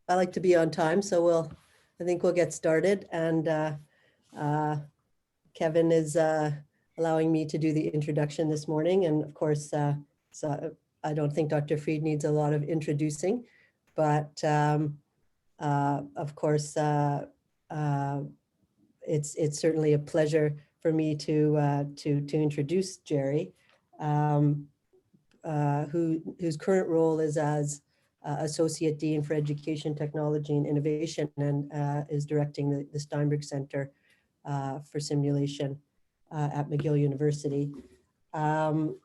I like to be on time, so I think we'll get started. And Kevin is allowing me to do the introduction this morning. And of course, so I don't think Dr. Fried needs a lot of introducing, but of course, it's certainly a pleasure for me to introduce Jerry, whose current role is as Associate Dean for Education, Technology, and Innovation, and is directing the Steinberg Center for Simulation at McGill University. Of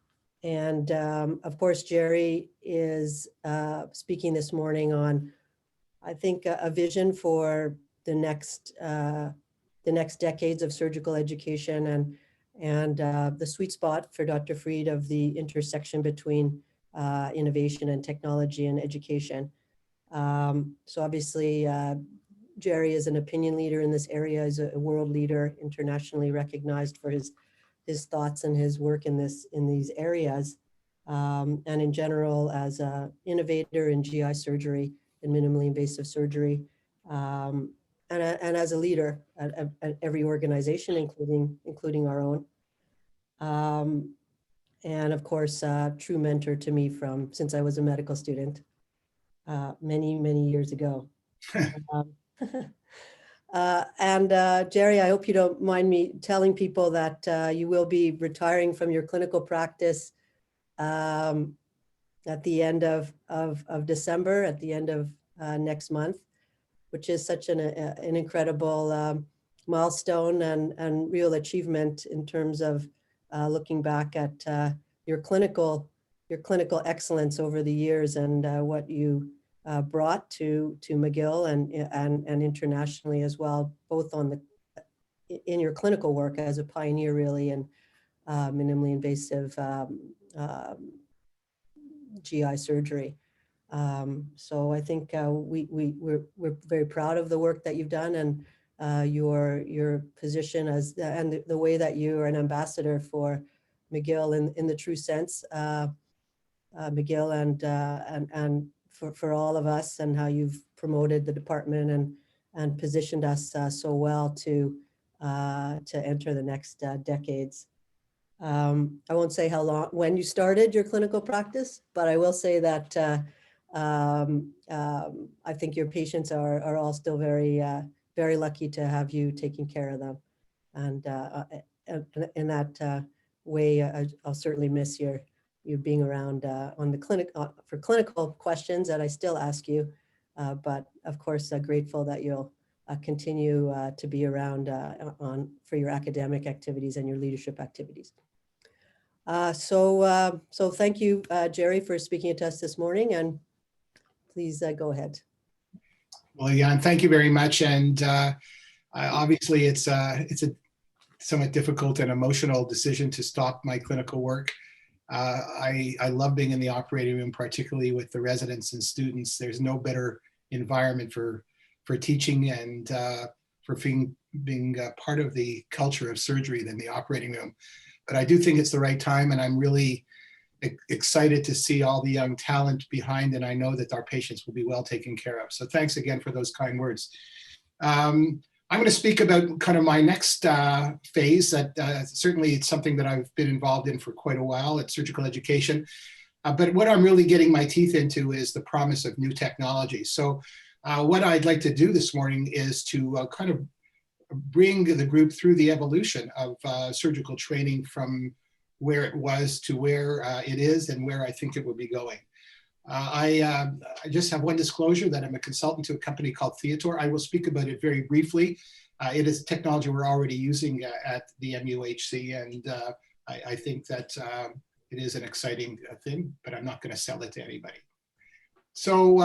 course, Jerry is speaking this morning on, I think, a vision for the next decades of surgical education and the sweet spot for Dr. Fried of the intersection between innovation and technology and education. So obviously, Jerry is an opinion leader in this area, is a world leader, internationally recognized for his thoughts and his work in these areas, and in general as an innovator in GI surgery and minimally invasive surgery, and as a leader at every organization, including our own. And of course, true mentor to me since I was a medical student many years ago. Jerry, I hope you don't mind me telling people that you will be retiring from your clinical practice at the end of December, at the end of next month, which is such an incredible milestone and real achievement in terms of looking back at your clinical excellence over the years and what you brought to McGill and internationally as well, both in your clinical work as a pioneer really in minimally invasive GI surgery. So I think we're very proud of the work that you've done and your position as and the way that you are an ambassador for McGill in the true sense, McGill and for all of us, and how you've promoted the department and positioned us so well to enter the next decades. I won't say when you started your clinical practice, but I will say that I think your patients are all still very lucky to have you taking care of them. And in that way, I'll certainly miss you being around on the clinic for clinical questions that I still ask you. But of course, grateful that you'll continue to be around for your academic activities and your leadership activities. So thank you, Jerry, for speaking to us this morning, and please go ahead. Well, yeah, and thank you very much. And obviously, it's a somewhat difficult and emotional decision to stop my clinical work. I love being in the operating room, particularly with the residents and students. There's no better environment for teaching and for being part of the culture of surgery than the operating room. But I do think it's the right time, and I'm really excited to see all the young talent behind, and I know that our patients will be well taken care of. So thanks again for those kind words. I'm going to speak about kind of my next phase. That certainly it's something that I've been involved in for quite a while at surgical education. But what I'm really getting my teeth into is the promise of new technology. So what I'd like to do this morning is to kind of bring the group through the evolution of surgical training from where it was to where it is and where I think it will be going. I just have one disclosure that I'm a consultant to a company called Theator. I will speak about it very briefly. It is technology we're already using at the MUHC, and I think that it is an exciting thing, but I'm not going to sell it to anybody. So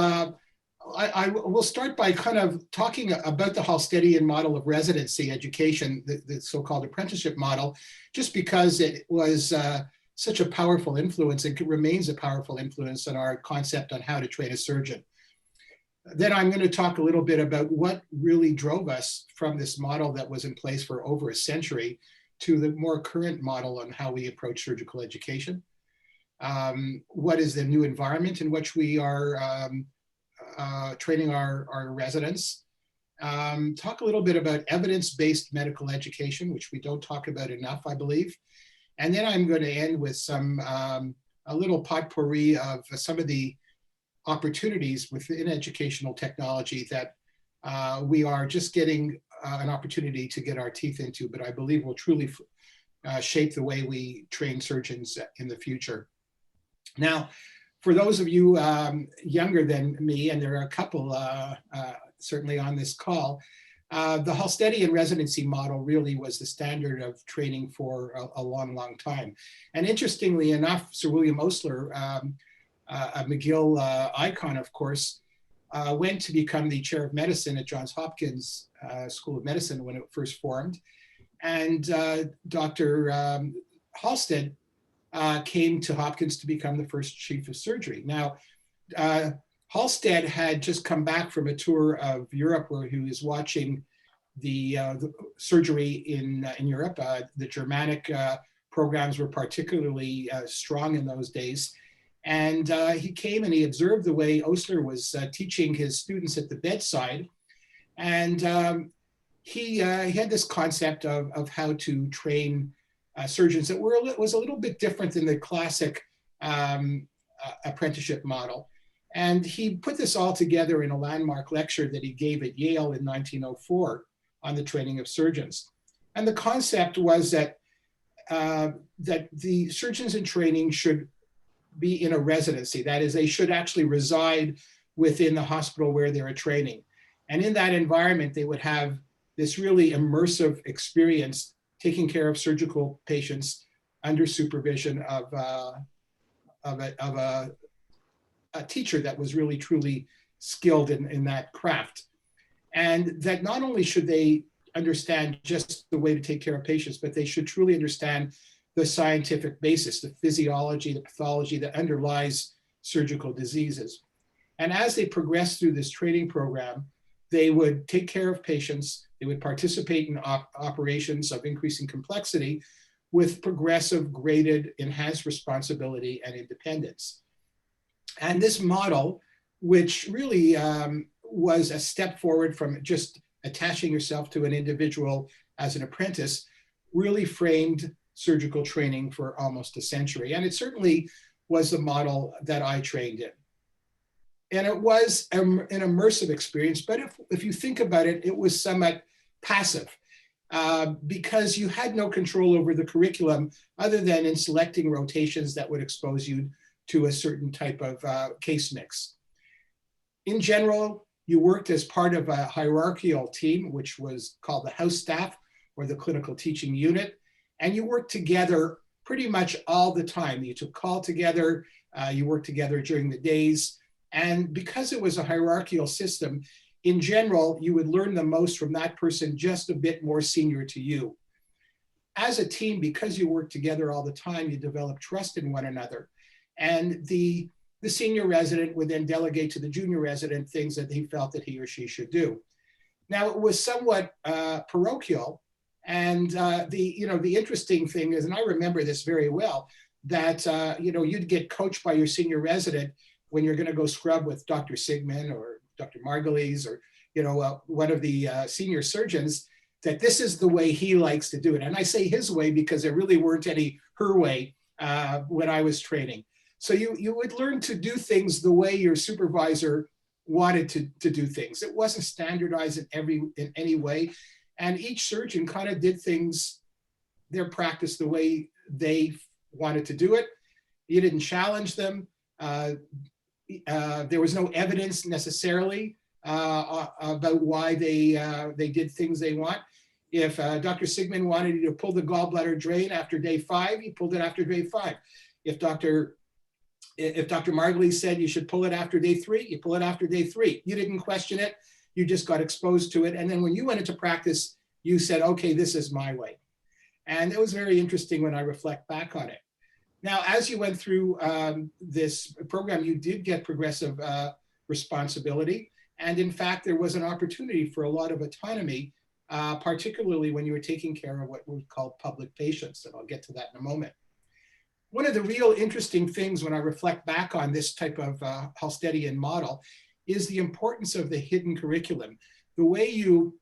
I will start by kind of talking about the halsteadian model of residency education, the so-called apprenticeship model, just because it was such a powerful influence and remains a powerful influence on our concept on how to train a surgeon. Then I'm going to talk a little bit about what really drove us from this model that was in place for over a century to the more current model on how we approach surgical education. What is the new environment in which we are training our residents, talk a little bit about evidence-based medical education, which we don't talk about enough, I believe. And then I'm going to end with some a little potpourri of some of the opportunities within educational technology that we are just getting an opportunity to get our teeth into, but I believe will truly shape the way we train surgeons in the future. Now, for those of you younger than me, and there are a couple certainly on this call, the halsteadian residency model really was the standard of training for a long, long time. And interestingly enough, Sir William Osler, a McGill icon, of course, went to become the chair of medicine at Johns Hopkins School of Medicine when it first formed. And Dr. Halstead came to Hopkins to become the first chief of surgery. Now, Halstead had just come back from a tour of Europe where he was watching the surgery in Europe. The Germanic programs were particularly strong in those days. And he came and he observed the way Osler was teaching his students at the bedside. And he had this concept of how to train surgeons that was a little bit different than the classic apprenticeship model. And he put this all together in a landmark lecture that he gave at Yale in 1904 on the training of surgeons. And the concept was that, that the surgeons in training should be in a residency. That is, they should actually reside within the hospital where they're training. And in that environment, they would have this really immersive experience taking care of surgical patients under supervision of a teacher that was really truly skilled in that craft. And that not only should they understand just the way to take care of patients, but they should truly understand the scientific basis, the physiology, the pathology that underlies surgical diseases. And as they progressed through this training program, they would take care of patients, they would participate in operations of increasing complexity with progressive, graded, enhanced responsibility and independence. And this model, which really was a step forward from just attaching yourself to an individual as an apprentice, really framed surgical training for almost a century. And it certainly was the model that I trained in. And it was an immersive experience, but if you think about it, it was somewhat passive because you had no control over the curriculum other than in selecting rotations that would expose you to a certain type of case mix. In general, you worked as part of a hierarchical team, which was called the house staff or the clinical teaching unit. And you worked together pretty much all the time. You took call together, you worked together during the days. And because it was a hierarchical system, in general, you would learn the most from that person just a bit more senior to you. As a team, because you worked together all the time, you develop trust in one another. And the senior resident would then delegate to the junior resident things that he felt that he or she should do. Now, it was somewhat parochial. And the interesting thing is, and I remember this very well, that you'd get coached by your senior resident when you're going to go scrub with Dr. Sigmund or Dr. Margulies or one of the senior surgeons, that this is the way he likes to do it. And I say his way because there really weren't any her way when I was training. So you would learn to do things the way your supervisor wanted to do things. It wasn't standardized in any way. And each surgeon kind of did things, their practice, the way they wanted to do it. You didn't challenge them. There was no evidence necessarily about why they did things they want. If Dr. Sigmund wanted you to pull the gallbladder drain after day 5, he pulled it after day 5. If Dr. Margulies said you should pull it after day 3, you pull it after day 3. You didn't question it. You just got exposed to it. And then when you went into practice, you said, okay, this is my way. And it was very interesting when I reflect back on it. Now, as you went through this program, you did get progressive responsibility. And in fact, there was an opportunity for a lot of autonomy, particularly when you were taking care of what we call public patients. And I'll get to that in a moment. One of the real interesting things when I reflect back on this type of halsteadian model is the importance of the hidden curriculum. The way you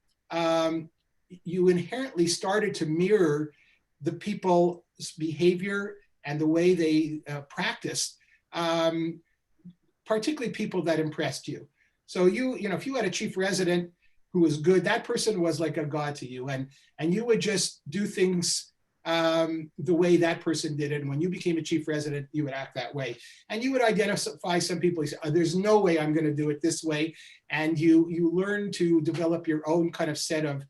inherently started to mirror the people's behavior and the way they practiced, particularly people that impressed you. So if you had a chief resident who was good, that person was like a god to you, and you would just do things the way that person did it. And when you became a chief resident, you would act that way. And you would identify some people. You say, oh, there's no way I'm going to do it this way. And you learn to develop your own kind of set of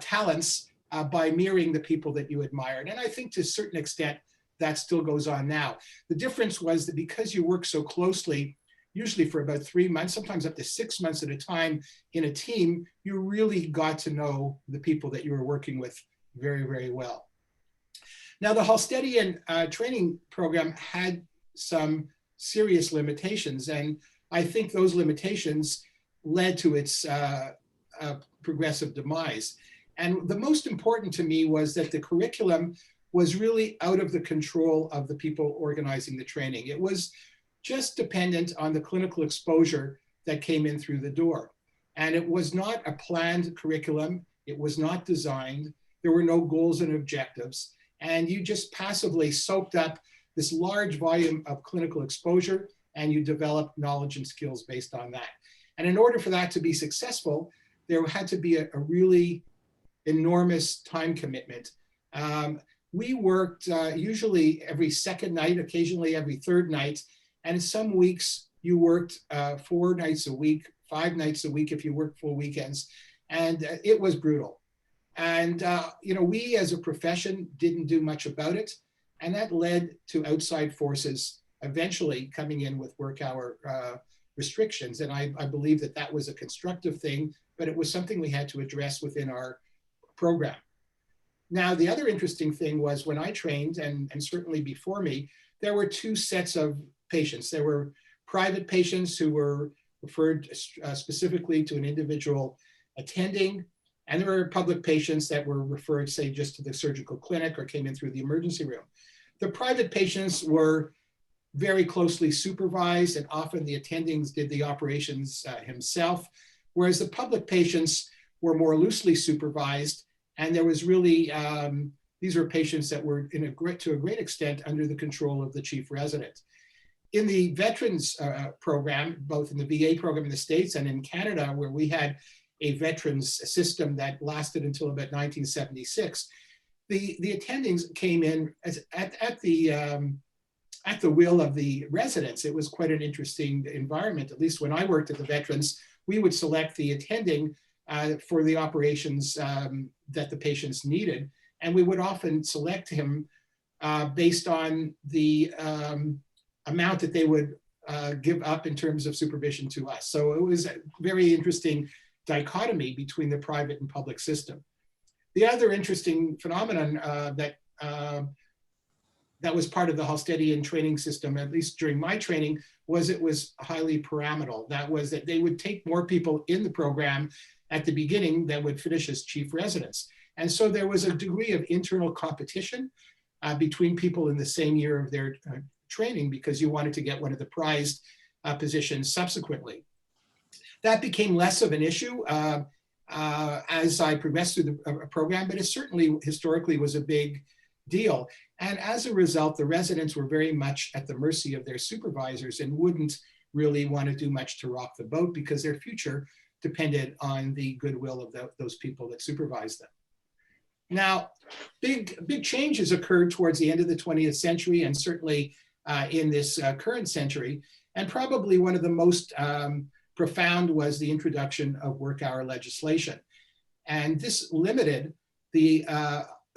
talents by mirroring the people that you admired. And I think to a certain extent, that still goes on now. The difference was that because you work so closely, usually for about 3 months, sometimes up to 6 months at a time in a team, you really got to know the people that you were working with very, very well. Now, the halsteadian training program had some serious limitations, and I think those limitations led to its progressive demise. And the most important to me was that the curriculum was really out of the control of the people organizing the training. It was just dependent on the clinical exposure that came in through the door. And it was not a planned curriculum. It was not designed. There were no goals and objectives. And you just passively soaked up this large volume of clinical exposure, and you developed knowledge and skills based on that. And in order for that to be successful, there had to be a really enormous time commitment. We worked usually every second night, occasionally every third night. And some weeks you worked 4 nights a week, 5 nights a week if you worked full weekends. And it was brutal. And we as a profession didn't do much about it. And that led to outside forces eventually coming in with work hour restrictions. And I believe that that was a constructive thing, but it was something we had to address within our program. Now, the other interesting thing was when I trained, and certainly before me, there were 2 sets of patients. There were private patients who were referred specifically to an individual attending, and there were public patients that were referred, say, just to the surgical clinic or came in through the emergency room. The private patients were very closely supervised, and often the attendings did the operations himself, whereas the public patients were more loosely supervised, and there was really, these were patients that were to a great extent under the control of the chief resident. In the veterans program, both in the VA program in the States and in Canada, where we had a veterans system that lasted until about 1976, the attendings came in at the will of the residents. It was quite an interesting environment. At least when I worked at the veterans, we would select the attending for the operations that the patients needed. And we would often select him based on the amount that they would give up in terms of supervision to us. So it was a very interesting dichotomy between the private and public system. The other interesting phenomenon that was part of the halsteadian training system, at least during my training, was it was highly pyramidal. That was that they would take more people in the program at the beginning that would finish as chief residents. And so there was a degree of internal competition between people in the same year of their training because you wanted to get one of the prized positions subsequently. That became less of an issue as I progressed through the program, but it certainly historically was a big deal. And as a result, the residents were very much at the mercy of their supervisors and wouldn't really want to do much to rock the boat because their future depended on the goodwill of those people that supervised them. Now, big changes occurred towards the end of the 20th century and certainly in this current century. And probably one of the most profound was the introduction of work hour legislation. And this limited the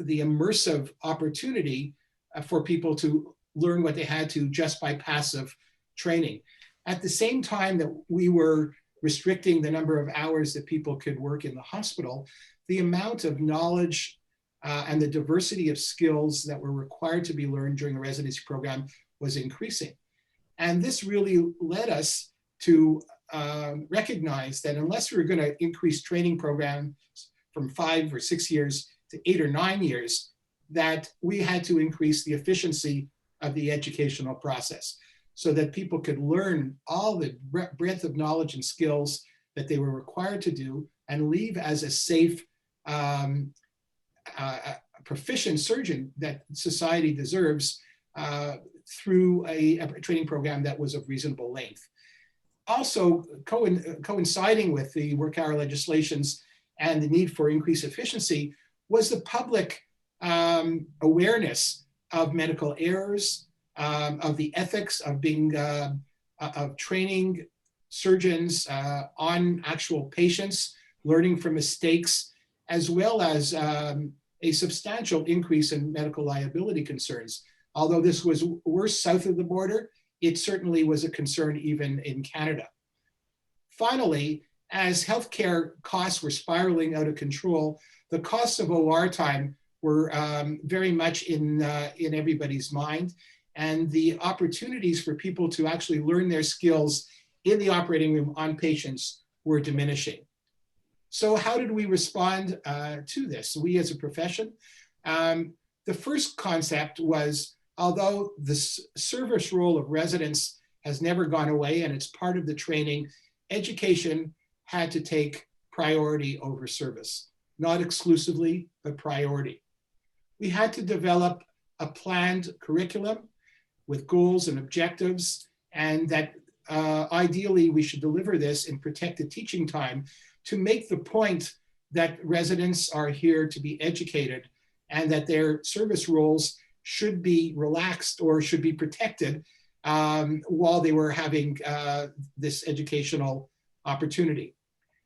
immersive opportunity for people to learn what they had to just by passive training. At the same time that we were restricting the number of hours that people could work in the hospital, the amount of knowledge and the diversity of skills that were required to be learned during a residency program was increasing. And this really led us to recognize that unless we were going to increase training programs from 5 or 6 years to 8 or 9 years, that we had to increase the efficiency of the educational process. so that people could learn all the breadth of knowledge and skills that they were required to do and leave as a safe, proficient surgeon that society deserves through a training program that was of reasonable length. Also, coinciding with the work hour legislations and the need for increased efficiency was the public awareness of medical errors, of the ethics of of training surgeons on actual patients, learning from mistakes, as well as a substantial increase in medical liability concerns. Although this was worse south of the border, it certainly was a concern even in Canada. Finally, as healthcare costs were spiraling out of control, the costs of OR time were very much in everybody's mind, and the opportunities for people to actually learn their skills in the operating room on patients were diminishing. So how did we respond to this? We as a profession, the first concept was, although the service role of residents has never gone away and it's part of the training, education had to take priority over service. Not exclusively, but priority. We had to develop a planned curriculum with goals and objectives, and that ideally we should deliver this in protected teaching time to make the point that residents are here to be educated and that their service roles should be relaxed or should be protected while they were having this educational opportunity.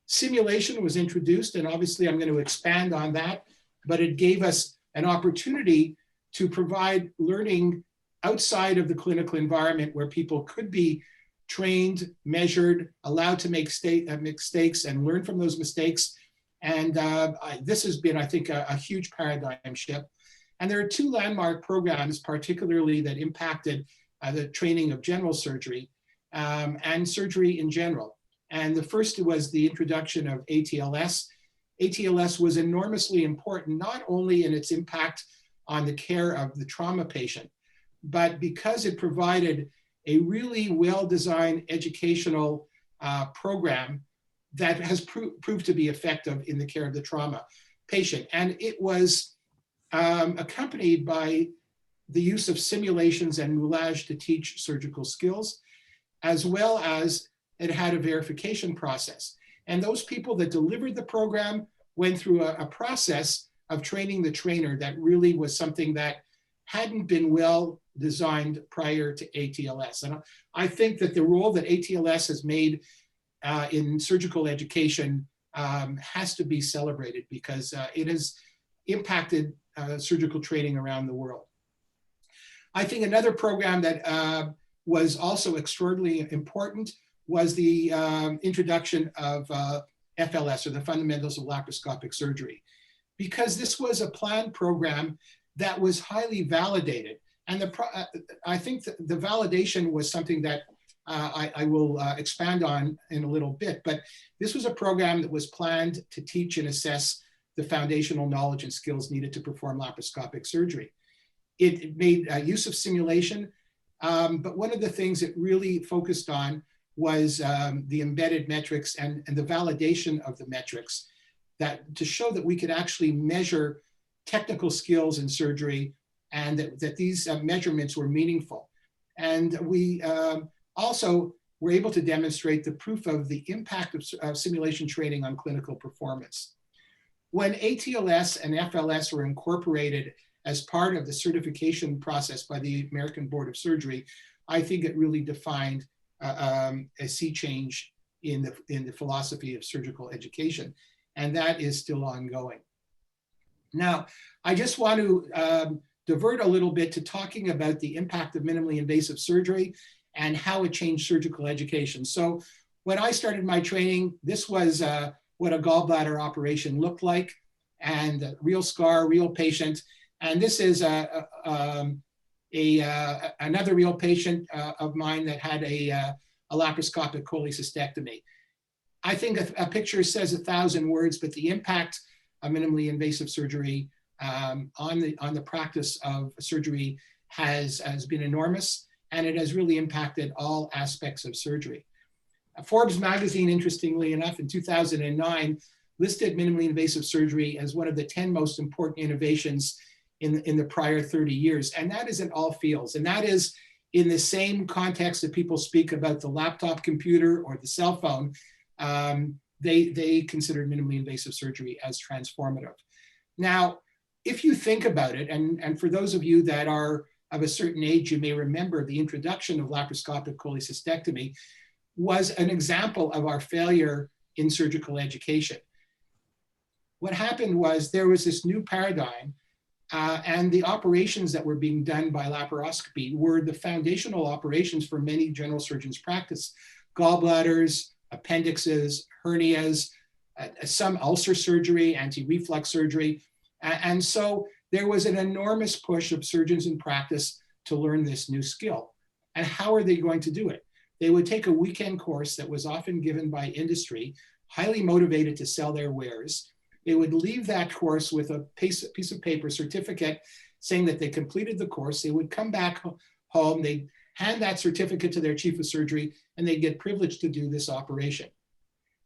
Simulation was introduced, and obviously I'm going to expand on that, but it gave us an opportunity to provide learning outside of the clinical environment where people could be trained, measured, allowed to make mistakes and learn from those mistakes. And this has been, I think, a huge paradigm shift. And there are two landmark programs, particularly that impacted the training of general surgery and surgery in general. And the first was the introduction of ATLS. ATLS was enormously important, not only in its impact on the care of the trauma patient, but because it provided a really well-designed educational program that has proved to be effective in the care of the trauma patient. And it was accompanied by the use of simulations and moulage to teach surgical skills, as well as it had a verification process. And those people that delivered the program went through a process of training the trainer that really was something that hadn't been well designed prior to ATLS. And I think that the role that ATLS has made in surgical education has to be celebrated because it has impacted surgical training around the world. I think another program that was also extraordinarily important was the introduction of FLS, or the Fundamentals of Laparoscopic Surgery, because this was a planned program that was highly validated. And I think the validation was something that I will expand on in a little bit, but this was a program that was planned to teach and assess the foundational knowledge and skills needed to perform laparoscopic surgery. It made use of simulation, but one of the things it really focused on was the embedded metrics and the validation of the metrics that to show that we could actually measure technical skills in surgery and that these measurements were meaningful. And we also were able to demonstrate the proof of the impact of simulation training on clinical performance. When ATLS and FLS were incorporated as part of the certification process by the American Board of Surgery, I think it really defined a sea change in the philosophy of surgical education, and that is still ongoing. Now, I just want to divert a little bit to talking about the impact of minimally invasive surgery and how it changed surgical education. So when I started my training, this was what a gallbladder operation looked like, and a real scar, real patient. And this is another real patient of mine that had a laparoscopic cholecystectomy. I think a picture says 1,000 words, but the impact of minimally invasive surgery on the practice of surgery has been enormous. and it has really impacted all aspects of surgery. Forbes magazine, interestingly enough, in 2009, listed minimally invasive surgery as one of the 10 most important innovations in the prior 30 years. And that is in all fields. And that is in the same context that people speak about the laptop computer or the cell phone. They considered minimally invasive surgery as transformative. Now, if you think about it, and for those of you that are of a certain age, you may remember the introduction of laparoscopic cholecystectomy was an example of our failure in surgical education. What happened was there was this new paradigm, and the operations that were being done by laparoscopy were the foundational operations for many general surgeons' practice. Gallbladders, appendixes, hernias, some ulcer surgery, anti-reflux surgery. And so there was an enormous push of surgeons in practice to learn this new skill. And how are they going to do it? They would take a weekend course that was often given by industry, highly motivated to sell their wares. They would leave that course with a piece of paper certificate saying that they completed the course. They would come back home, they'd hand that certificate to their chief of surgery, and they'd get privileged to do this operation.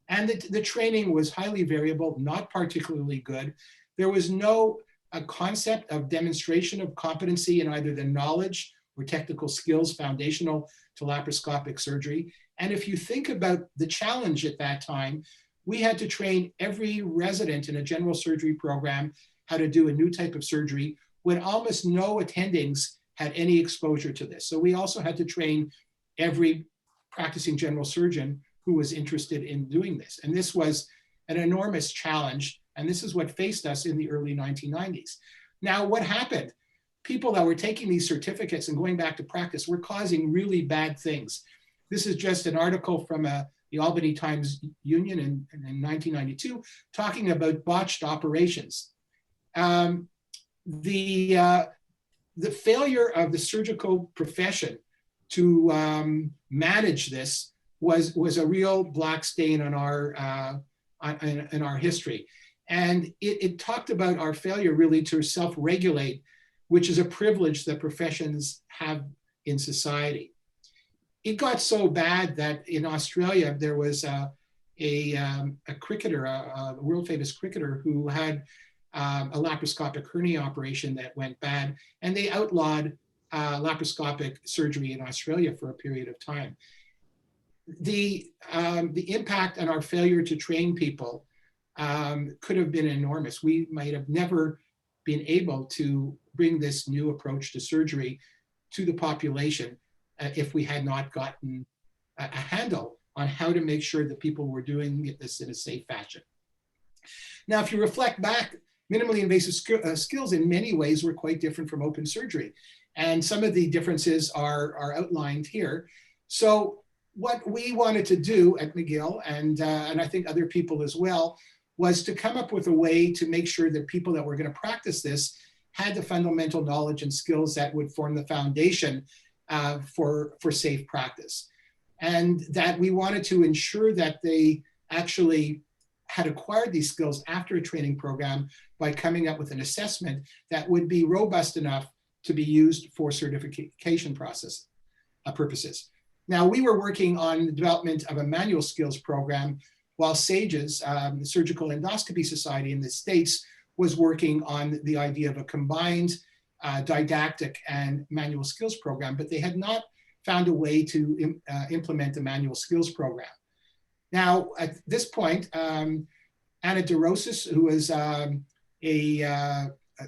And the training was highly variable, not particularly good. There was no concept of demonstration of competency in either the knowledge or technical skills foundational to laparoscopic surgery. And if you think about the challenge at that time, we had to train every resident in a general surgery program how to do a new type of surgery when almost no attendings had any exposure to this. So we also had to train every practicing general surgeon who was interested in doing this. And this was an enormous challenge. And this is what faced us in the early 1990s. Now, what happened? People that were taking these certificates and going back to practice were causing really bad things. This is just an article from the Albany Times Union in 1992 talking about botched operations. The failure of the surgical profession to manage this was a real black stain on our history. And it talked about our failure really to self-regulate, which is a privilege that professions have in society. It got so bad that in Australia, there was a cricketer, a world famous cricketer who had a laparoscopic hernia operation that went bad, and they outlawed laparoscopic surgery in Australia for a period of time. The impact on our failure to train people could have been enormous. We might have never been able to bring this new approach to surgery to the population if we had not gotten a handle on how to make sure that people were doing this in a safe fashion. Now, if you reflect back, minimally invasive skills in many ways were quite different from open surgery. And some of the differences are outlined here. So what we wanted to do at McGill, and I think other people as well, was to come up with a way to make sure that people that were going to practice this had the fundamental knowledge and skills that would form the foundation for safe practice. And that we wanted to ensure that they actually had acquired these skills after a training program by coming up with an assessment that would be robust enough to be used for certification purposes. Now, we were working on the development of a manual skills program, while SAGES, the Surgical Endoscopy Society in the States, was working on the idea of a combined didactic and manual skills program, but they had not found a way to implement the manual skills program. Now, at this point, Anna DeRosis, who was a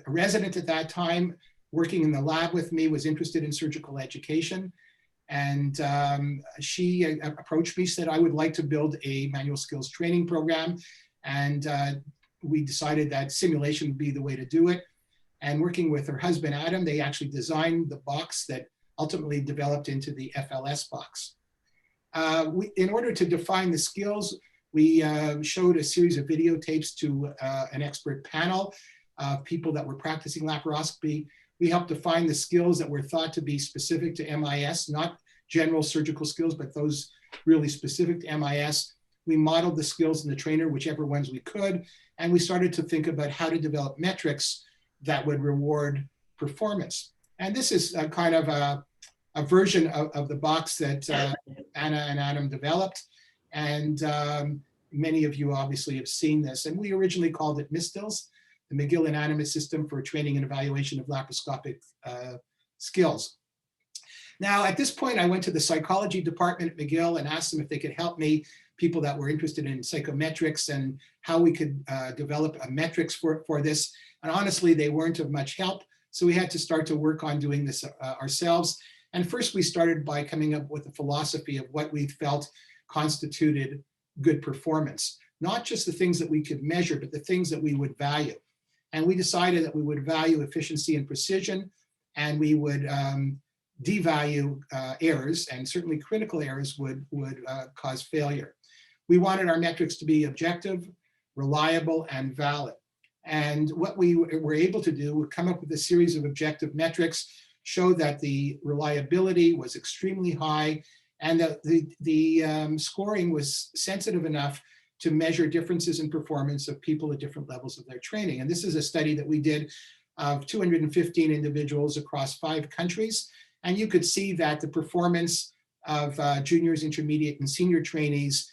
resident at that time, working in the lab with me, was interested in surgical education. And she approached me, said, I would like to build a manual skills training program. And we decided that simulation would be the way to do it. And working with her husband, Adam, they actually designed the box that ultimately developed into the FLS box. In order to define the skills, we showed a series of videotapes to an expert panel of people that were practicing laparoscopy. We helped define the skills that were thought to be specific to MIS, not general surgical skills, but those really specific to MIS. We modeled the skills in the trainer, whichever ones we could, and we started to think about how to develop metrics that would reward performance. And this is a kind of a version of the box that Anna and Adam developed. And many of you obviously have seen this. And we originally called it MSTILS, the McGill Inanimate System for Training and Evaluation of Laparoscopic Skills. Now, at this point, I went to the psychology department at McGill and asked them if they could help me, people that were interested in psychometrics and how we could develop a metrics for this. And honestly, they weren't of much help. So we had to start to work on doing this ourselves. And first, we started by coming up with a philosophy of what we felt constituted good performance, not just the things that we could measure, but the things that we would value. And we decided that we would value efficiency and precision, and we would devalue errors, and certainly critical errors would cause failure. We wanted our metrics to be objective, reliable, and valid. And what we were able to do was come up with a series of objective metrics, show that the reliability was extremely high, and that the scoring was sensitive enough to measure differences in performance of people at different levels of their training. And this is a study that we did of 215 individuals across 5 countries. And you could see that the performance of juniors, intermediate, and senior trainees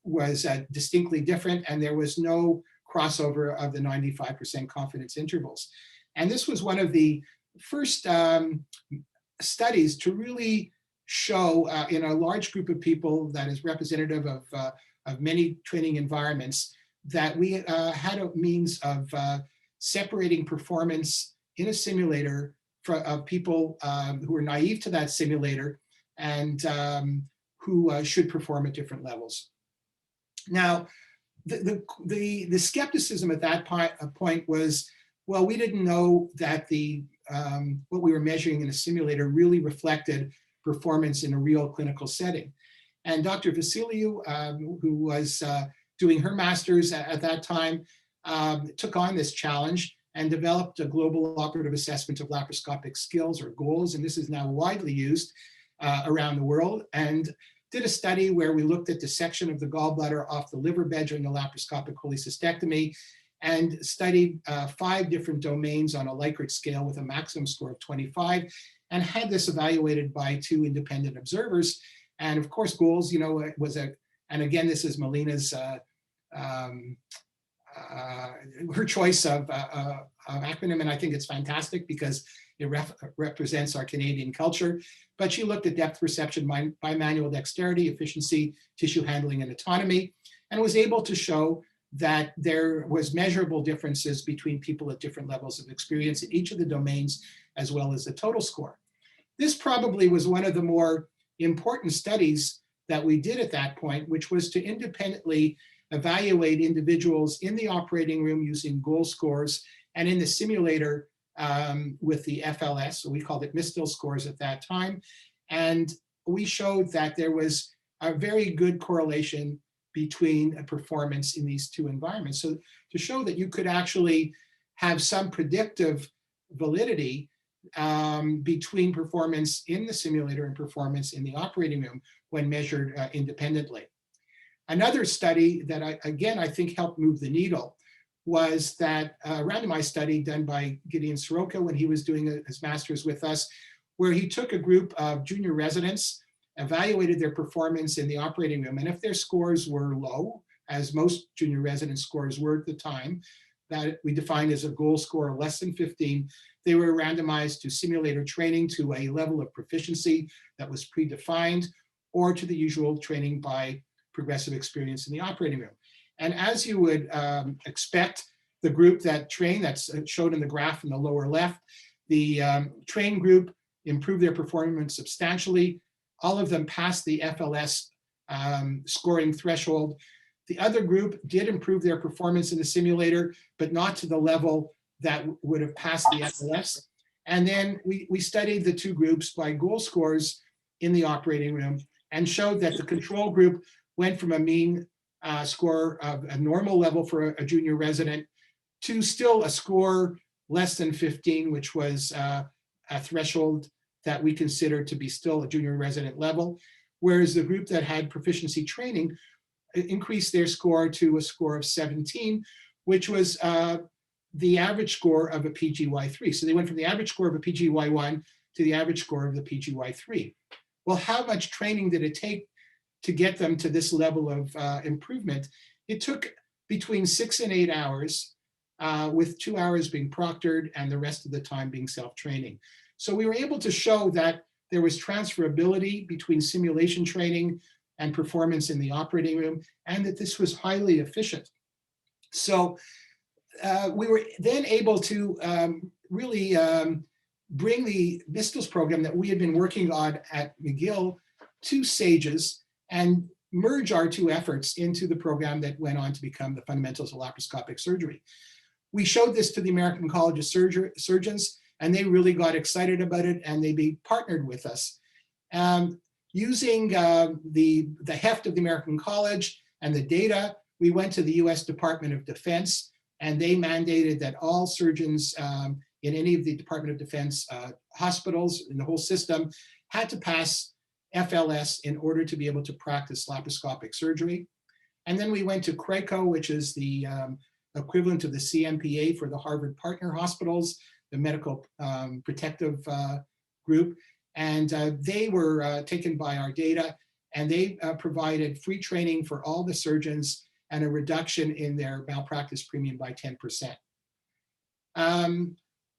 was distinctly different, and there was no crossover of the 95% confidence intervals. And this was one of the first studies to really show in a large group of people that is representative of many training environments that we had a means of separating performance in a simulator of people who are naive to that simulator and who should perform at different levels. Now, the skepticism at that point was, well, we didn't know that what we were measuring in a simulator really reflected performance in a real clinical setting. And Dr. Vasiliou, who was doing her master's at that time, took on this challenge and developed a global operative assessment of laparoscopic skills, or GOLS, and this is now widely used around the world, and did a study where we looked at dissection of the gallbladder off the liver bed during the laparoscopic cholecystectomy, and studied 5 different domains on a Likert scale with a maximum score of 25, and had this evaluated by 2 independent observers. And of course, GOLS, was and again, this is Melina's, her choice of acronym, and I think it's fantastic because it represents our Canadian culture. But she looked at depth perception, bimanual dexterity, efficiency, tissue handling, and autonomy, and was able to show that there was measurable differences between people at different levels of experience in each of the domains, as well as the total score. This probably was one of the more important studies that we did at that point, which was to independently evaluate individuals in the operating room using GOL scores, and in the simulator with the FLS, so we called it MSTIL scores at that time. And we showed that there was a very good correlation between a performance in these 2 environments. So to show that you could actually have some predictive validity between performance in the simulator and performance in the operating room when measured independently. Another study that I think helped move the needle was that randomized study done by Gideon Soroka when he was doing his master's with us, where he took a group of junior residents, evaluated their performance in the operating room, and if their scores were low, as most junior resident scores were at the time, that we defined as a GOL score of less than 15, they were randomized to simulator training to a level of proficiency that was predefined, or to the usual training by progressive experience in the operating room. And as you would expect, the group that trained, that's shown in the graph in the lower left, the trained group improved their performance substantially. All of them passed the FLS scoring threshold. The other group did improve their performance in the simulator, but not to the level that would have passed the FLS. And then we studied the 2 groups by GOL scores in the operating room and showed that the control group went from a mean score of a normal level for a junior resident to still a score less than 15, which was a threshold that we consider to be still a junior resident level, whereas the group that had proficiency training increased their score to a score of 17, which was the average score of a PGY3. So they went from the average score of a PGY1 to the average score of the PGY-3. Well, how much training did it take to get them to this level of improvement? It took between 6 and 8 hours, with 2 hours being proctored and the rest of the time being self-training. So we were able to show that there was transferability between simulation training and performance in the operating room, and that this was highly efficient. So we were then able to really bring the MISTLS program that we had been working on at McGill to SAGES and merge our two efforts into the program that went on to become the Fundamentals of Laparoscopic Surgery. We showed this to the American College of Surgeons, and they really got excited about it, and they partnered with us. Using the heft of the American College and the data, we went to the US Department of Defense, and they mandated that all surgeons in any of the Department of Defense hospitals in the whole system had to pass FLS in order to be able to practice laparoscopic surgery. And then we went to CRECO, which is the equivalent of the CMPA for the Harvard partner hospitals, the medical protective group. And they were taken by our data, and they provided free training for all the surgeons and a reduction in their malpractice premium by 10%.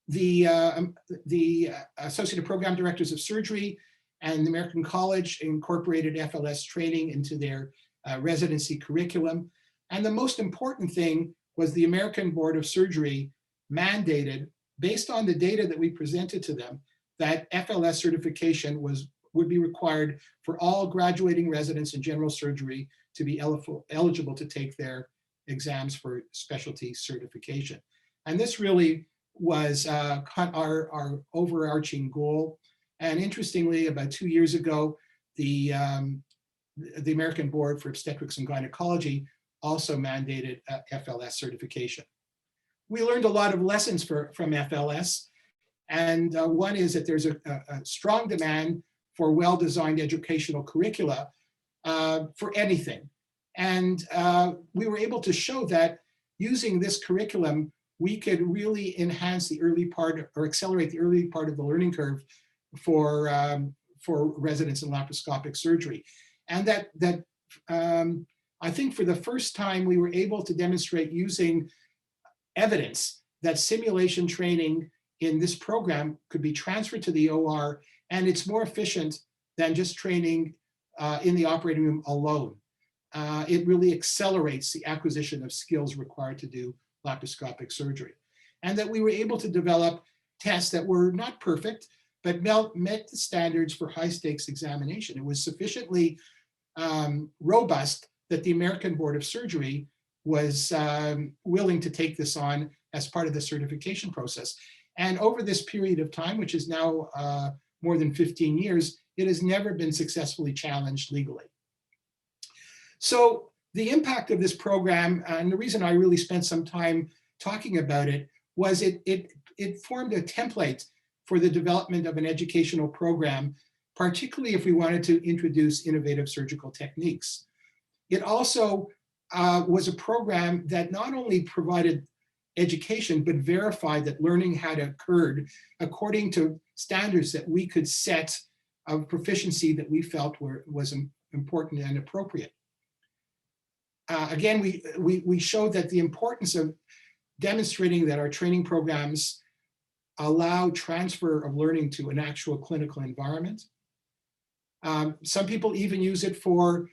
The Associated Program Directors of Surgery and the American College incorporated FLS training into their residency curriculum. And the most important thing was the American Board of Surgery mandated, based on the data that we presented to them, that FLS certification would be required for all graduating residents in general surgery to be eligible to take their exams for specialty certification. And this really was our overarching goal. And interestingly, about 2 years ago, the American Board for Obstetrics and Gynecology also mandated FLS certification. We learned a lot of lessons from FLS. And one is that there's a strong demand for well-designed educational curricula for anything. And we were able to show that using this curriculum, we could really enhance the early part or accelerate the early part of the learning curve for residents in laparoscopic surgery. And that I think for the first time, we were able to demonstrate using evidence that simulation training in this program could be transferred to the OR, and it's more efficient than just training in the operating room alone. It really accelerates the acquisition of skills required to do laparoscopic surgery. And that we were able to develop tests that were not perfect, but met the standards for high stakes examination. It was sufficiently robust that the American Board of Surgery was willing to take this on as part of the certification process. And over this period of time, which is now more than 15 years, it has never been successfully challenged legally. So the impact of this program, and the reason I really spent some time talking about it, was it formed a template for the development of an educational program, particularly if we wanted to introduce innovative surgical techniques. It also was a program that not only provided education, but verified that learning had occurred according to standards that we could set of proficiency that we felt was important and appropriate. Again, we showed that the importance of demonstrating that our training programs allow transfer of learning to an actual clinical environment. Some people even use it for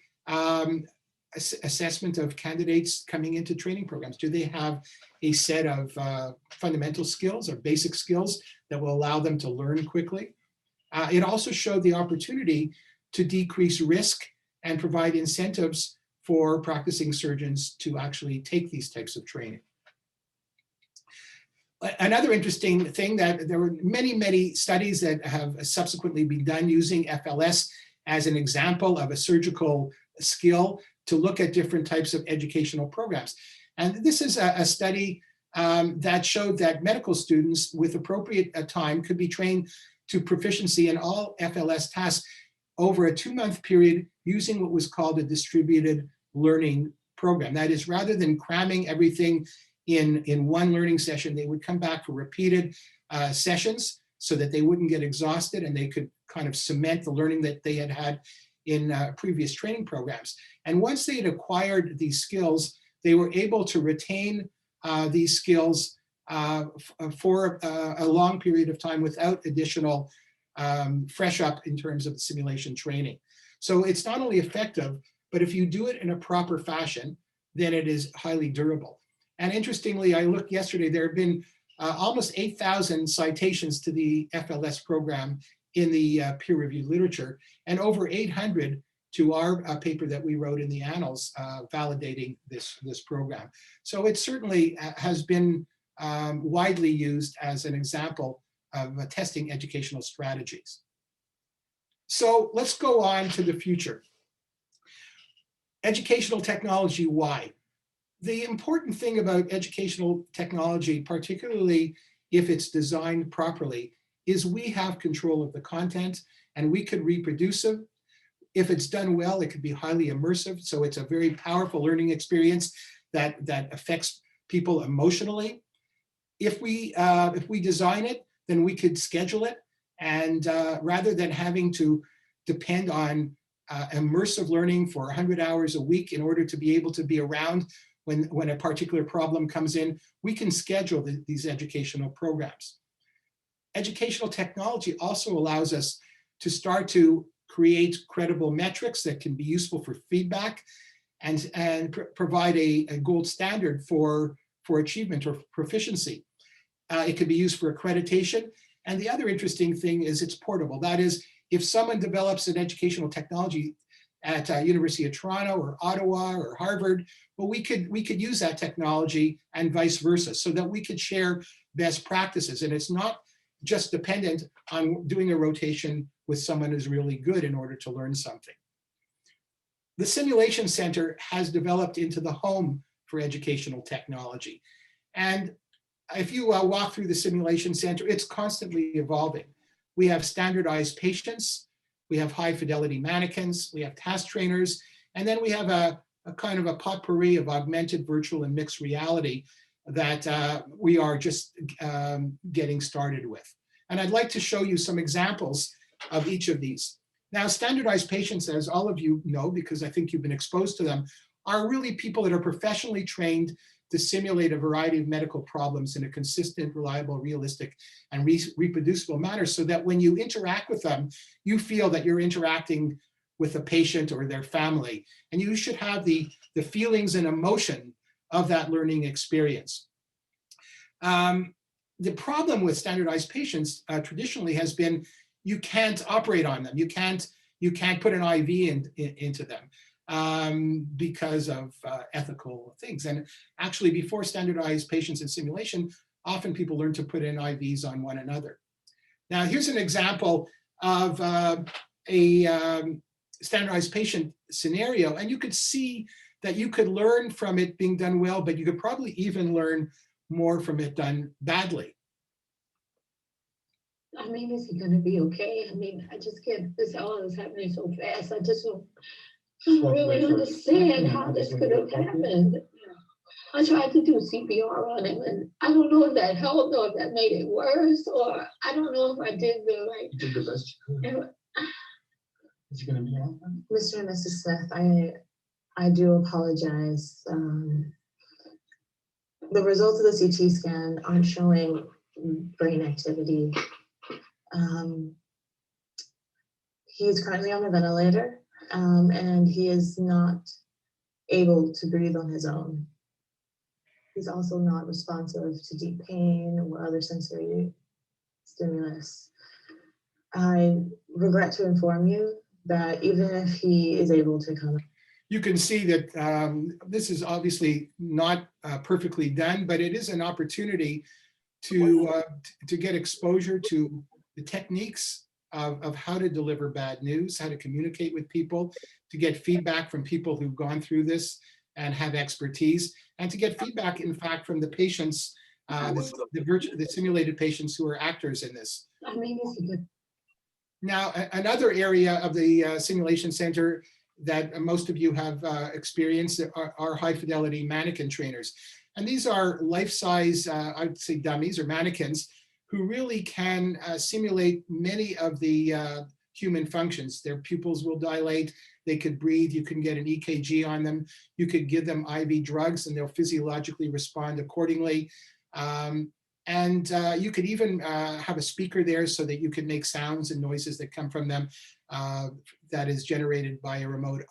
assessment of candidates coming into training programs. Do they have a set of fundamental skills or basic skills that will allow them to learn quickly? It also showed the opportunity to decrease risk and provide incentives for practicing surgeons to actually take these types of training. Another interesting thing, that there were many studies that have subsequently been done using FLS as an example of a surgical skill to look at different types of educational programs. And this is a study that showed that medical students with appropriate time could be trained to proficiency in all FLS tasks over a 2-month period using what was called a distributed learning program. That is, rather than cramming everything in one learning session, they would come back for repeated sessions so that they wouldn't get exhausted and they could kind of cement the learning that they had had in previous training programs. And once they had acquired these skills, they were able to retain these skills for a long period of time without additional fresh up in terms of the simulation training. So it's not only effective, but if you do it in a proper fashion, then it is highly durable. And interestingly, I looked yesterday, there have been almost 8,000 citations to the FLS program in the peer-reviewed literature, and over 800 to our paper that we wrote in the Annals validating this program. So it certainly has been widely used as an example of testing educational strategies. So let's go on to the future. Educational technology, why? The important thing about educational technology, particularly if it's designed properly, is we have control of the content and we could reproduce it. If it's done well, it could be highly immersive. So it's a very powerful learning experience that affects people emotionally. If we design it, then we could schedule it. And rather than having to depend on immersive learning for 100 hours a week in order to be able to be around when a particular problem comes in, we can schedule these educational programs. Educational technology also allows us to start to create credible metrics that can be useful for feedback and provide a gold standard for achievement or proficiency. It can be used for accreditation. And the other interesting thing is it's portable. That is, if someone develops an educational technology at University of Toronto or Ottawa or Harvard, well, we could use that technology and vice versa, so that we could share best practices. And it's not just dependent on doing a rotation with someone who's really good in order to learn something. The Simulation Center has developed into the home for educational technology. And if you walk through the Simulation Center, it's constantly evolving. We have standardized patients, we have high fidelity mannequins, we have task trainers, and then we have a kind of a potpourri of augmented, virtual, and mixed reality that we are just getting started with. And I'd like to show you some examples of each of these. Now, standardized patients, as all of you know, because I think you've been exposed to them, are really people that are professionally trained to simulate a variety of medical problems in a consistent, reliable, realistic, and reproducible manner, so that when you interact with them, you feel that you're interacting with a patient or their family. And you should have the feelings and emotion of that learning experience. The problem with standardized patients traditionally has been you can't operate on them. You can't put an IV into them because of ethical things. And actually, before standardized patients in simulation, often people learn to put in IVs on one another. Now, here's an example of a standardized patient scenario, and you could see that you could learn from it being done well, but you could probably even learn more from it done badly. I mean, is he going to be okay? I mean, I just can't, this all is happening so fast. I just don't really understand how this could have happened. I tried to do CPR on him, and I don't know if that helped or if that made it worse, or I don't know if I did the right. You did the best you could. Is he going to be all right? Mr. and Mrs. Smith, I do apologize. The results of the CT scan aren't showing brain activity. He's currently on a ventilator, and he is not able to breathe on his own. He's also not responsive to deep pain or other sensory stimulus. I regret to inform you that even if he is able to come. You can see that this is obviously not perfectly done, but it is an opportunity to get exposure to the techniques of how to deliver bad news, how to communicate with people, to get feedback from people who've gone through this and have expertise, and to get feedback, in fact, from the patients, the simulated patients who are actors in this. I mean, this is good. Now, another area of the Simulation Center that most of you have experienced are high fidelity mannequin trainers. And these are life-size, I'd say dummies or mannequins, who really can simulate many of the human functions. Their pupils will dilate, they could breathe, you can get an EKG on them, you could give them IV drugs and they'll physiologically respond accordingly. You could even have a speaker there so that you can make sounds and noises that come from them that is generated by a remote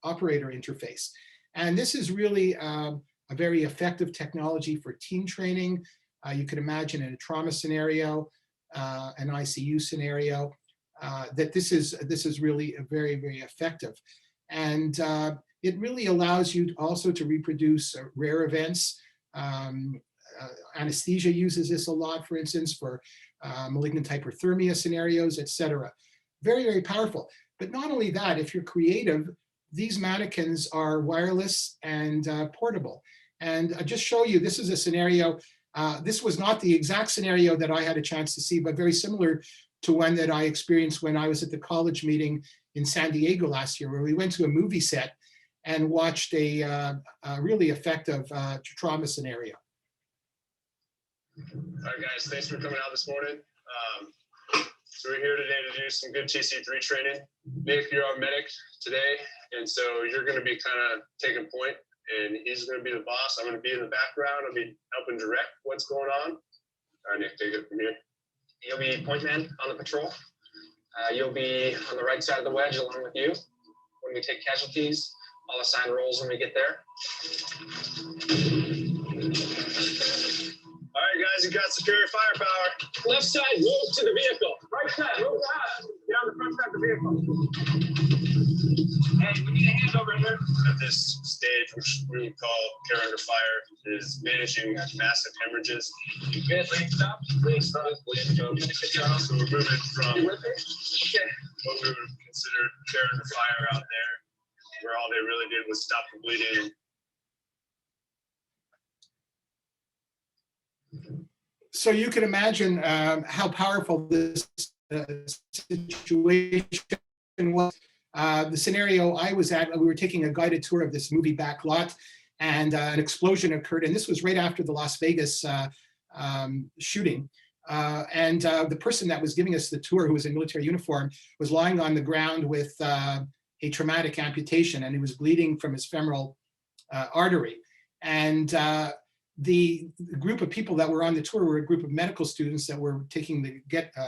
operator interface. And this is really a very effective technology for team training. You could imagine in a trauma scenario, an ICU scenario, that this is really a very, very effective. And it really allows you also to reproduce rare events. Anesthesia uses this a lot, for instance, for malignant hyperthermia scenarios, etc. Very, very powerful. But not only that, if you're creative, these mannequins are wireless and portable. And I'll just show you, this is a scenario. This was not the exact scenario that I had a chance to see, but very similar to one that I experienced when I was at the college meeting in San Diego last year, where we went to a movie set and watched a really effective trauma scenario. All right, guys, thanks for coming out this morning. So we're here today to do some good TC3 training. Nick, you're our medic today, and so you're going to be kind of taking point, and he's going to be the boss. I'm going to be in the background. I'll be helping direct what's going on. All right, Nick, take it from here. You'll be point man on the patrol. You'll be on the right side of the wedge along with you. When we take casualties, I'll assign roles when we get there. All right, guys, you got superior firepower. Left side, move to the vehicle. Right side, move out. Get on the front side of the vehicle. Hey, we need a hand over here. At this stage, which we would call care under fire, is managing massive hemorrhages. Good, lean stop. Lean stop. So we're moving from You with me? Okay. what we would consider care under fire out there, where all they really did was stop the bleeding. So you can imagine how powerful this situation was. The scenario I was at, we were taking a guided tour of this movie back lot, and an explosion occurred. And this was right after the Las Vegas shooting. The person that was giving us the tour, who was in military uniform, was lying on the ground with a traumatic amputation, and he was bleeding from his femoral artery. And the group of people that were on the tour were a group of medical students that were taking the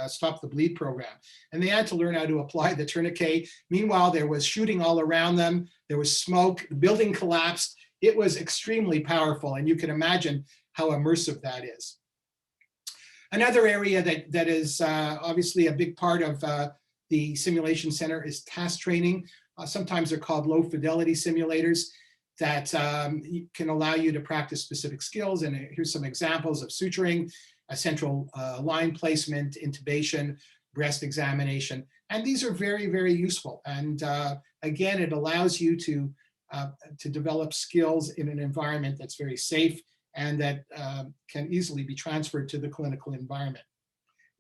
Stop the Bleed program. And they had to learn how to apply the tourniquet. Meanwhile, there was shooting all around them. There was smoke, the building collapsed. It was extremely powerful, and you can imagine how immersive that is. Another area that is obviously a big part of the simulation center is task training. Sometimes they're called low fidelity simulators that can allow you to practice specific skills. And here's some examples of suturing, a central line placement, intubation, breast examination. And these are very, very useful. And again, it allows you to develop skills in an environment that's very safe and that can easily be transferred to the clinical environment.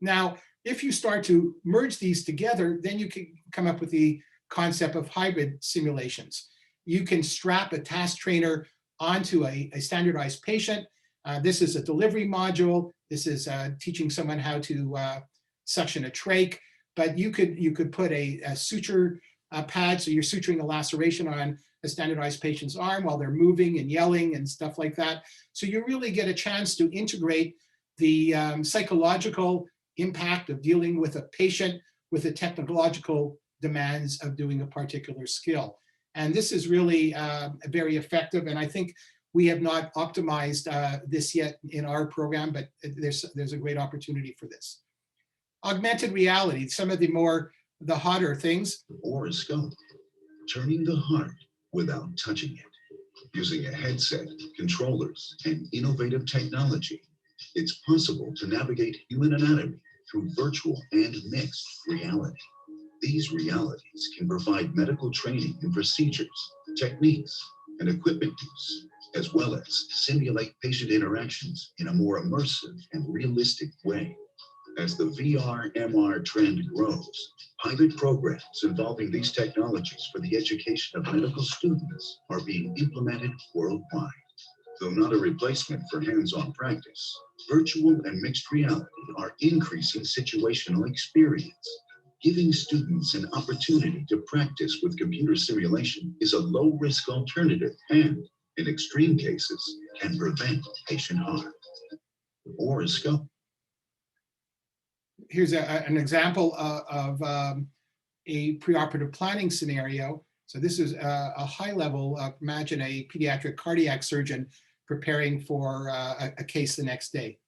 Now, if you start to merge these together, then you can come up with the concept of hybrid simulations. You can strap a task trainer onto a standardized patient. This is a delivery module. This is teaching someone how to suction a trach, but you could put a suture pad, so you're suturing a laceration on a standardized patient's arm while they're moving and yelling and stuff like that. So you really get a chance to integrate the psychological impact of dealing with a patient with the technological demands of doing a particular skill. And this is really very effective. And I think we have not optimized this yet in our program, but there's a great opportunity for this. Augmented reality, some of the hotter things. Or a scope, turning the heart without touching it. Using a headset, controllers, and innovative technology, it's possible to navigate human anatomy through virtual and mixed reality. These realities can provide medical training in procedures, techniques, and equipment use, as well as simulate patient interactions in a more immersive and realistic way. As the VR/MR trend grows, pilot programs involving these technologies for the education of medical students are being implemented worldwide. Though not a replacement for hands-on practice, virtual and mixed reality are increasing situational experience. Giving students an opportunity to practice with computer simulation is a low-risk alternative and, in extreme cases, can prevent patient harm or a scope. Here's an example of a preoperative planning scenario. So this is a high level. Imagine a pediatric cardiac surgeon preparing for a case the next day.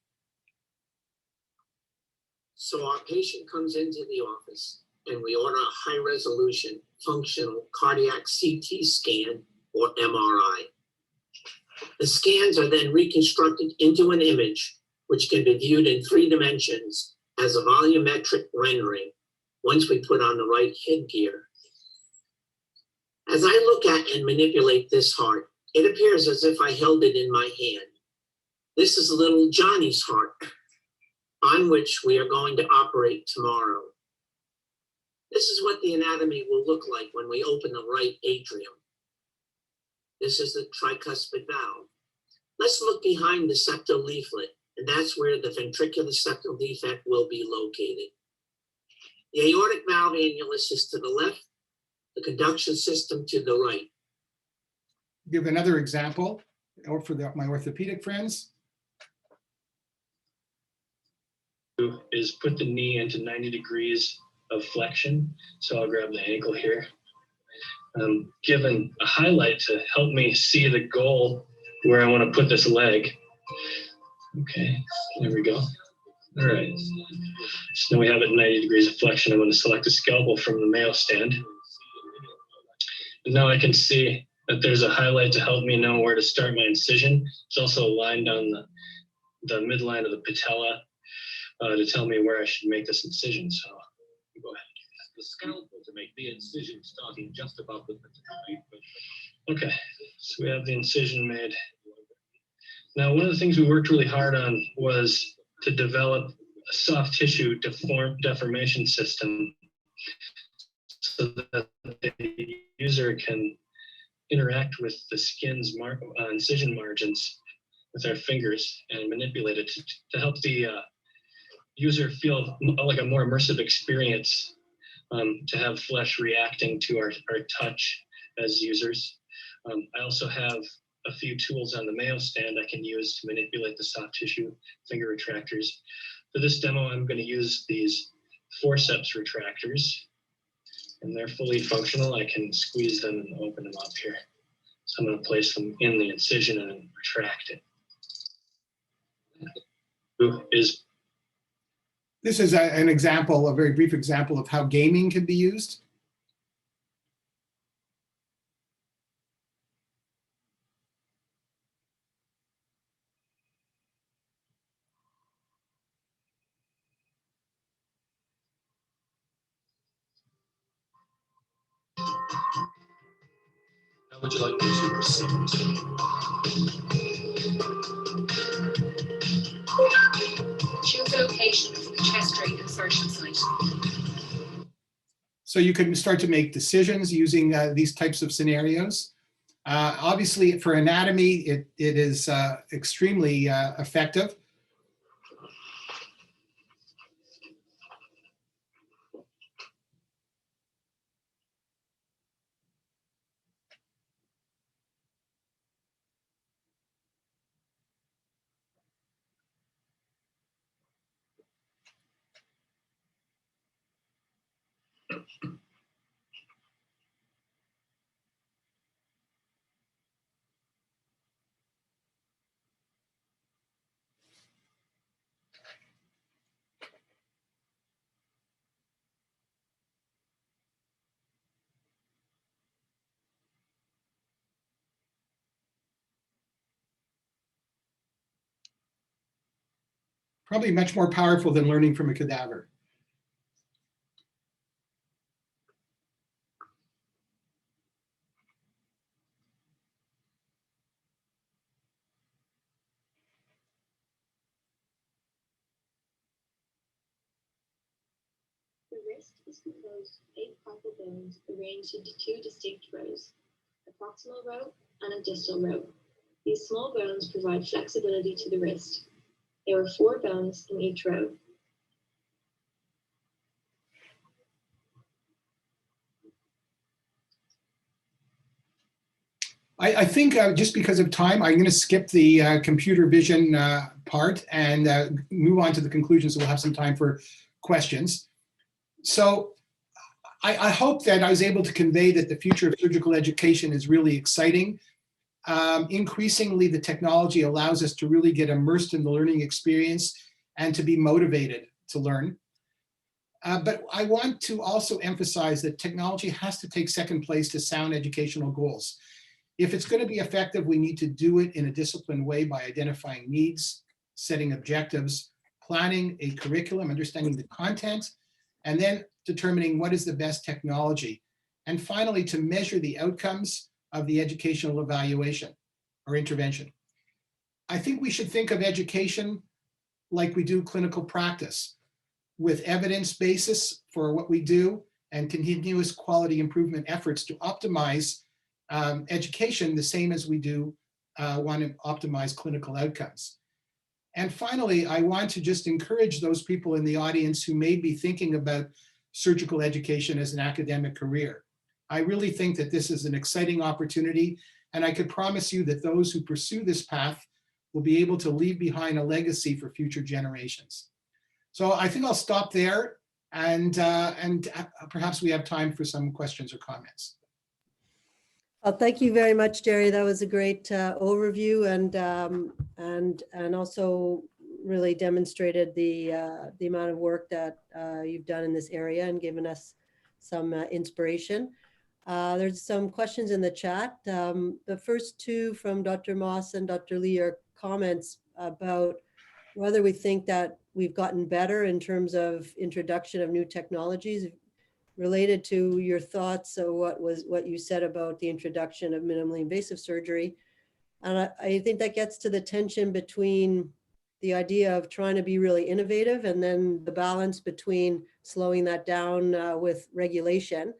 So our patient comes into the office and we order a high resolution functional cardiac CT scan or MRI. The scans are then reconstructed into an image which can be viewed in 3 dimensions as a volumetric rendering once we put on the right headgear. As I look at and manipulate this heart, it appears as if I held it in my hand. This is little Johnny's heart, on which we are going to operate tomorrow. This is what the anatomy will look like when we open the right atrium. This is the tricuspid valve. Let's look behind the septal leaflet, and that's where the ventricular septal defect will be located. The aortic valve annulus is to the left, the conduction system to the right. Give another example, or for my orthopedic friends. Is put the knee into 90 degrees of flexion. So I'll grab the ankle here. Given a highlight to help me see the goal where I want to put this leg. Okay, there we go. All right. So now we have it 90 degrees of flexion. I'm going to select a scalpel from the Mayo stand. And now I can see that there's a highlight to help me know where to start my incision. It's also aligned on the midline of the patella to tell me where I should make this incision. So go ahead. The scalpel to make the incision starting just above the patella. Okay, so we have the incision made. Now, one of the things we worked really hard on was to develop a soft tissue deformation system so that the user can interact with the skin's incision margins with our fingers and manipulate it to help the user feel like a more immersive experience, to have flesh reacting to our touch as users. I also have a few tools on the Mayo stand I can use to manipulate the soft tissue finger retractors. For this demo, I'm going to use these forceps retractors, and they're fully functional. I can squeeze them and open them up here. So I'm going to place them in the incision and retract it. This is an example, a very brief example of how gaming can be used. How would you like me to proceed? Choose a location for the chest drain insertion site. So you can start to make decisions using these types of scenarios. Obviously, for anatomy, it is extremely effective. Probably much more powerful than learning from a cadaver. The wrist is composed of 8 carpal bones arranged into 2 distinct rows, a proximal row and a distal row. These small bones provide flexibility to the wrist. There are 4 bones in each row. I think just because of time, I'm going to skip the computer vision part and move on to the conclusions, so we'll have some time for questions. So I hope that I was able to convey that the future of surgical education is really exciting. Increasingly, the technology allows us to really get immersed in the learning experience and to be motivated to learn. But I want to also emphasize that technology has to take second place to sound educational goals. If it's going to be effective, we need to do it in a disciplined way by identifying needs, setting objectives, planning a curriculum, understanding the content, and then determining what is the best technology. And finally, to measure the outcomes of the educational evaluation or intervention. I think we should think of education like we do clinical practice, with evidence basis for what we do and continuous quality improvement efforts to optimize education the same as we do want to optimize clinical outcomes. And finally, I want to just encourage those people in the audience who may be thinking about surgical education as an academic career. I really think that this is an exciting opportunity, and I could promise you that those who pursue this path will be able to leave behind a legacy for future generations. So I think I'll stop there, and perhaps we have time for some questions or comments. Well, thank you very much, Jerry. That was a great overview, and also really demonstrated the amount of work that you've done in this area and given us some inspiration. There's some questions in the chat. The first 2 from Dr. Moss and Dr. Lee are comments about whether we think that we've gotten better in terms of introduction of new technologies. Related to your thoughts of what you said about the introduction of minimally invasive surgery. And I think that gets to the tension between the idea of trying to be really innovative and then the balance between slowing that down with regulation.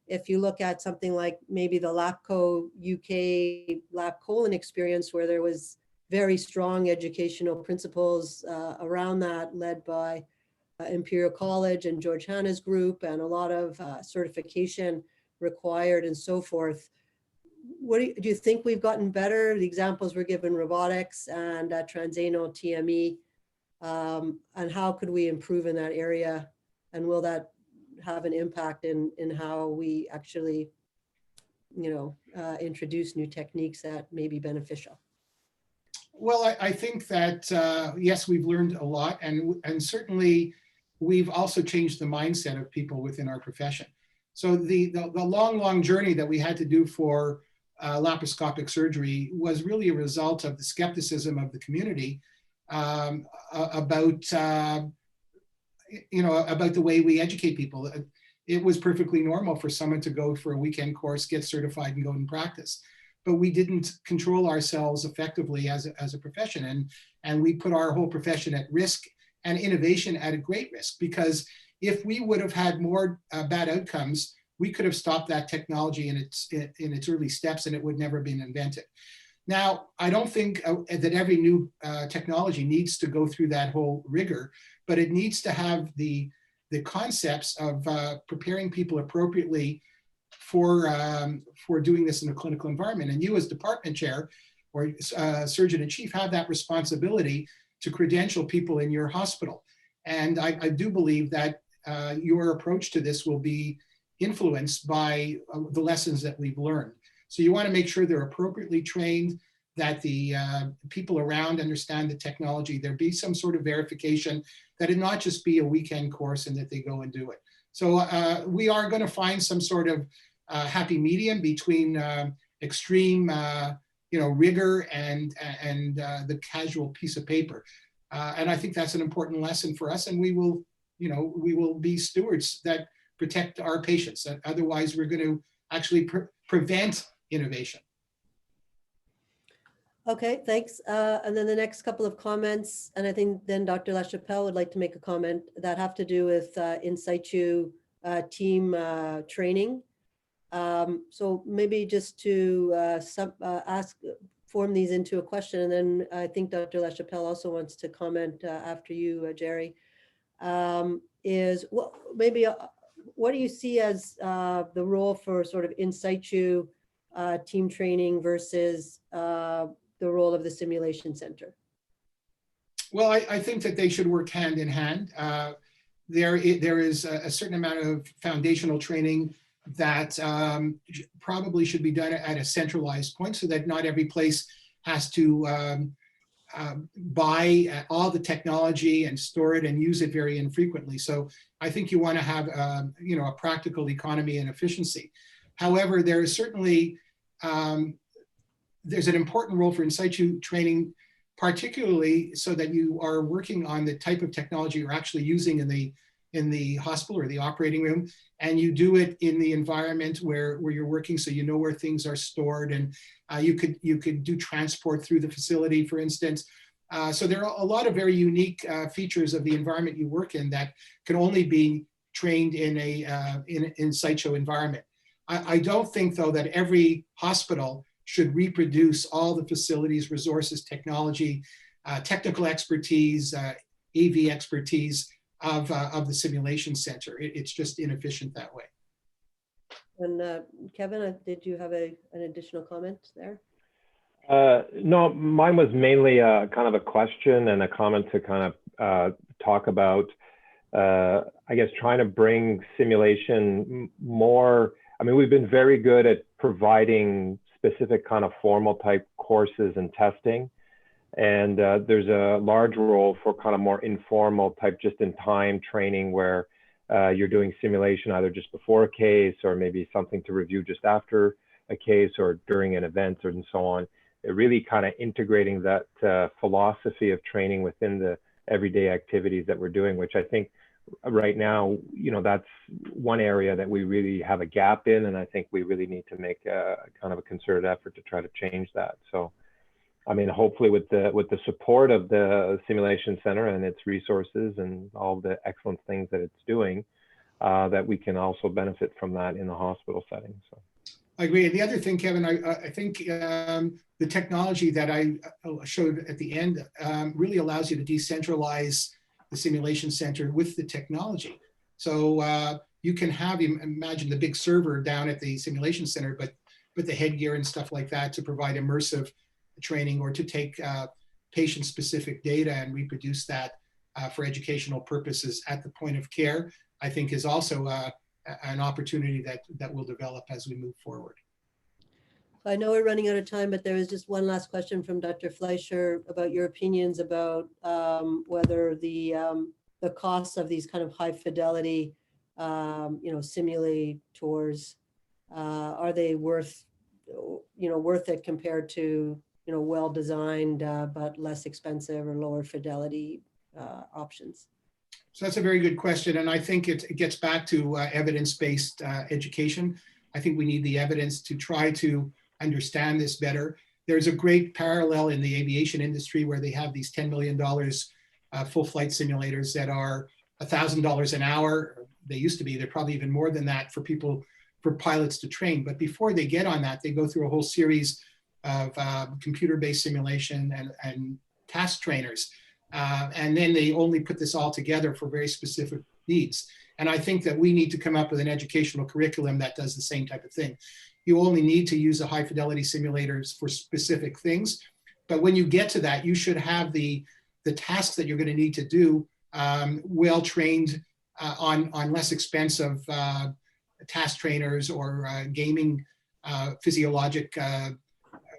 If you look at something like maybe the LAPCO UK lap colon experience, where there was very strong educational principles around that, led by Imperial College and George Hanna's group, and a lot of certification required and so forth. What do you think we've gotten better? The examples were given robotics and transanal TME, and how could we improve in that area? And will that have an impact in how we actually, introduce new techniques that may be beneficial? Well, I think that, yes, we've learned a lot, and certainly we've also changed the mindset of people within our profession. So the long journey that we had to do for laparoscopic surgery was really a result of the skepticism of the community about the way we educate people. It was perfectly normal for someone to go for a weekend course, get certified, and go and practice. But we didn't control ourselves effectively as a profession, and we put our whole profession at risk and innovation at a great risk, because if we would have had more bad outcomes, we could have stopped that technology in its early steps, and it would never have been invented. Now, I don't think that every new technology needs to go through that whole rigor, but it needs to have the concepts of preparing people appropriately for doing this in a clinical environment. And you, as department chair or surgeon in chief, have that responsibility to credential people in your hospital. And I do believe that your approach to this will be influenced by the lessons that we've learned. So you want to make sure they're appropriately trained, that the people around understand the technology, there be some sort of verification, that it not just be a weekend course and that they go and do it. So we are going to find some sort of happy medium between extreme rigor and the casual piece of paper. And I think that's an important lesson for us, and we will be stewards that protect our patients. Otherwise, we're going to actually prevent innovation. Okay, thanks. And then the next couple of comments, and I think then Dr. LaChapelle would like to make a comment that have to do with in situ team training. So maybe just to ask form these into a question, and then I think Dr. LaChapelle also wants to comment after you, Jerry. Is what maybe what do you see as the role for sort of in situ team training versus the role of the simulation center? Well, I think that they should work hand in hand. There is a certain amount of foundational training that probably should be done at a centralized point so that not every place has to buy all the technology and store it and use it very infrequently. So I think you want to have a practical economy and efficiency. However, there is certainly there's an important role for in situ training, particularly so that you are working on the type of technology you're actually using in the hospital or the operating room, and you do it in the environment where you're working, so you know where things are stored, and you could do transport through the facility, for instance. So there are a lot of very unique features of the environment you work in that can only be trained in a in situ environment. I don't think, though, that every hospital should reproduce all the facilities, resources, technology, technical expertise, AV expertise of the simulation center. It's just inefficient that way. And Kevin, did you have an additional comment there? No, mine was mainly kind of a question and a comment to kind of talk about, I guess, trying to bring simulation more. I mean, we've been very good at providing specific kind of formal type courses and testing. And there's a large role for kind of more informal type, just in time training where you're doing simulation either just before a case or maybe something to review just after a case or during an event and so on. It really kind of integrating that philosophy of training within the everyday activities that we're doing, which I think right now, that's one area that we really have a gap in. And I think we really need to make a kind of a concerted effort to try to change that. So, I mean, hopefully with the support of the Simulation Center and its resources and all the excellent things that it's doing, that we can also benefit from that in the hospital setting. So I agree. And the other thing, Kevin, I think the technology that I showed at the end really allows you to decentralize the simulation center with the technology. So you can imagine the big server down at the simulation center, but with the headgear and stuff like that to provide immersive training, or to take patient-specific data and reproduce that for educational purposes at the point of care, I think is also an opportunity that will develop as we move forward. I know we're running out of time, but there is just one last question from Dr. Fleischer about your opinions about whether the costs of these kind of high fidelity, simulators, are they worth it compared to well-designed but less expensive or lower fidelity options? So that's a very good question. And I think it gets back to evidence-based education. I think we need the evidence to try to understand this better. There's a great parallel in the aviation industry where they have these $10 million full flight simulators that are $1,000 an hour. They used to be, they're probably even more than that for pilots to train. But before they get on that, they go through a whole series of computer-based simulation and task trainers. And then they only put this all together for very specific needs. And I think that we need to come up with an educational curriculum that does the same type of thing. You only need to use the high fidelity simulators for specific things. But when you get to that, you should have the tasks that you're going to need to do well trained on less expensive task trainers or gaming physiologic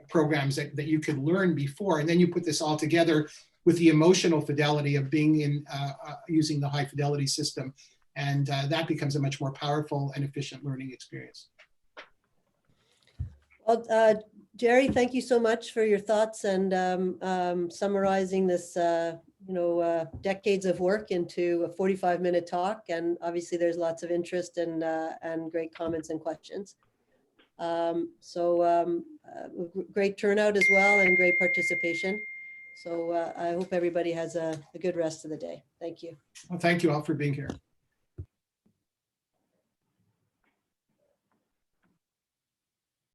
programs that you could learn before. And then you put this all together with the emotional fidelity of being in using the high fidelity system. And that becomes a much more powerful and efficient learning experience. Well, Jerry, thank you so much for your thoughts and summarizing this, decades of work into a 45-minute talk. And obviously there's lots of interest and great comments and questions. Great turnout as well and great participation. So I hope everybody has a good rest of the day. Thank you. Well, thank you all for being here.